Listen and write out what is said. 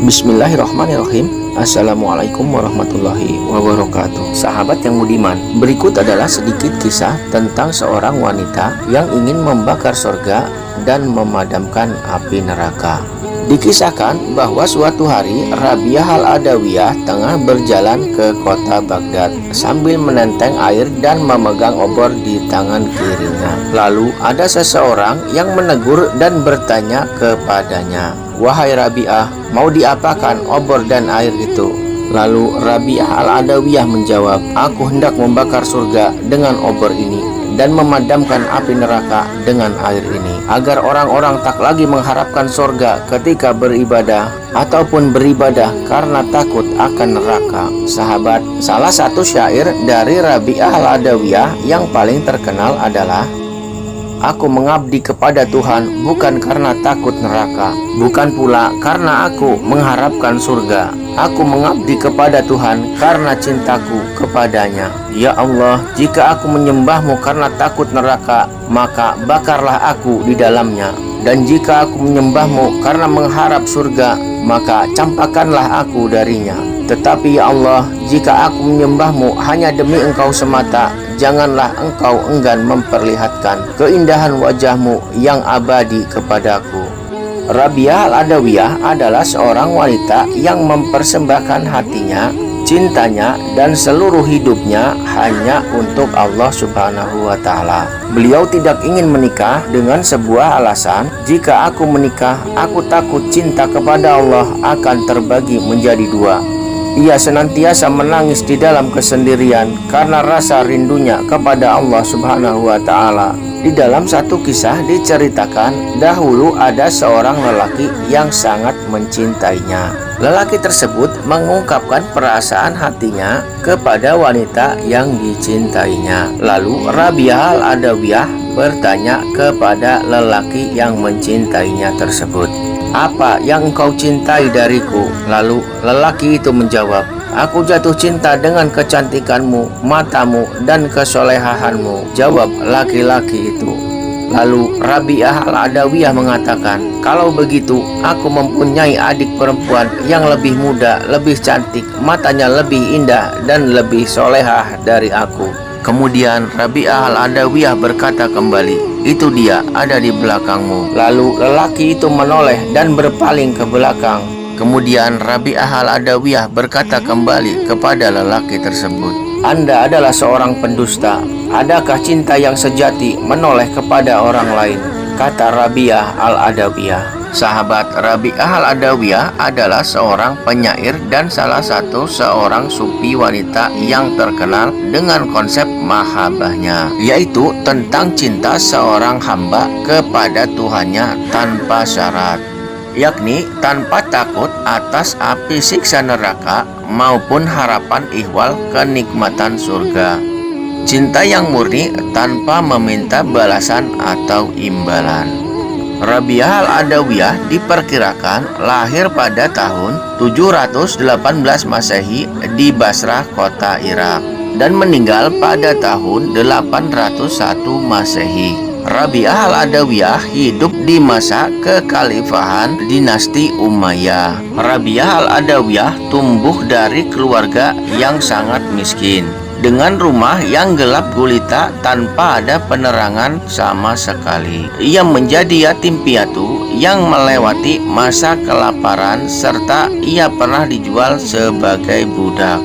Bismillahirrahmanirrahim. Assalamualaikum warahmatullahi wabarakatuh. Sahabat yang budiman, berikut adalah sedikit kisah tentang seorang wanita yang ingin membakar surga dan memadamkan api neraka. Dikisahkan bahwa suatu hari Rabi'ah al-Adawiyah tengah berjalan ke kota Baghdad sambil menenteng air dan memegang obor di tangan kirinya. Lalu ada seseorang yang menegur dan bertanya kepadanya, "Wahai Rabi'ah, mau diapakan obor dan air itu?" Lalu Rabi'ah al-Adawiyah menjawab, "Aku hendak membakar surga dengan obor ini dan memadamkan api neraka dengan air ini, agar orang-orang tak lagi mengharapkan surga ketika beribadah ataupun beribadah karena takut akan neraka." Sahabat, salah satu syair dari Rabi'ah al-Adawiyah yang paling terkenal adalah, "Aku mengabdi kepada Tuhan bukan karena takut neraka, bukan pula karena aku mengharapkan surga. Aku mengabdi kepada Tuhan karena cintaku kepadanya. Ya Allah, jika aku menyembahmu karena takut neraka, maka bakarlah aku di dalamnya. Dan jika aku menyembahmu karena mengharap surga, maka campakkanlah aku darinya. Tetapi ya Allah, jika aku menyembahmu hanya demi Engkau semata, janganlah Engkau enggan memperlihatkan keindahan wajahmu yang abadi kepadaku." Rabi'ah al-Adawiyah adalah seorang wanita yang mempersembahkan hatinya, cintanya, dan seluruh hidupnya hanya untuk Allah Subhanahu wa Ta'ala. Beliau tidak ingin menikah dengan sebuah alasan, "Jika aku menikah, aku takut cinta kepada Allah akan terbagi menjadi dua." Ia senantiasa menangis di dalam kesendirian karena rasa rindunya kepada Allah Subhanahu wa Ta'ala. Di dalam satu kisah diceritakan, dahulu ada seorang lelaki yang sangat mencintainya. Lelaki tersebut mengungkapkan perasaan hatinya kepada wanita yang dicintainya. Lalu Rabi'ah al-Adawiyah bertanya kepada lelaki yang mencintainya tersebut, "Apa yang engkau cintai dariku?" Lalu lelaki itu menjawab, "Aku jatuh cinta dengan kecantikanmu, matamu, dan kesolehahanmu," jawab laki-laki itu. Lalu Rabi'ah al-Adawiyah mengatakan, "Kalau begitu, aku mempunyai adik perempuan yang lebih muda, lebih cantik, matanya lebih indah, dan lebih solehah dari aku." Kemudian Rabi'ah al-Adawiyah berkata kembali, "Itu dia, ada di belakangmu." Lalu lelaki itu menoleh dan berpaling ke belakang. Kemudian Rabi'ah al-Adawiyah berkata kembali kepada lelaki tersebut, "Anda adalah seorang pendusta. Adakah cinta yang sejati menoleh kepada orang lain?" kata Rabi'ah al-Adawiyah. Sahabat, Rabi'ah al-Adawiyah adalah seorang penyair dan salah satu seorang sufi wanita yang terkenal dengan konsep mahabbahnya, yaitu tentang cinta seorang hamba kepada Tuhannya tanpa syarat, yakni tanpa takut atas api siksa neraka maupun harapan ihwal kenikmatan surga. Cinta yang murni tanpa meminta balasan atau imbalan. Rabi'ah al-Adawiyah diperkirakan lahir pada tahun 718 Masehi di Basrah, kota Irak, dan meninggal pada tahun 801 Masehi. Rabi'ah al-Adawiyah hidup di masa kekhalifahan dinasti Umayyah. Rabi'ah al-Adawiyah tumbuh dari keluarga yang sangat miskin, dengan rumah yang gelap gulita tanpa ada penerangan sama sekali. Ia menjadi yatim piatu yang melewati masa kelaparan serta ia pernah dijual sebagai budak.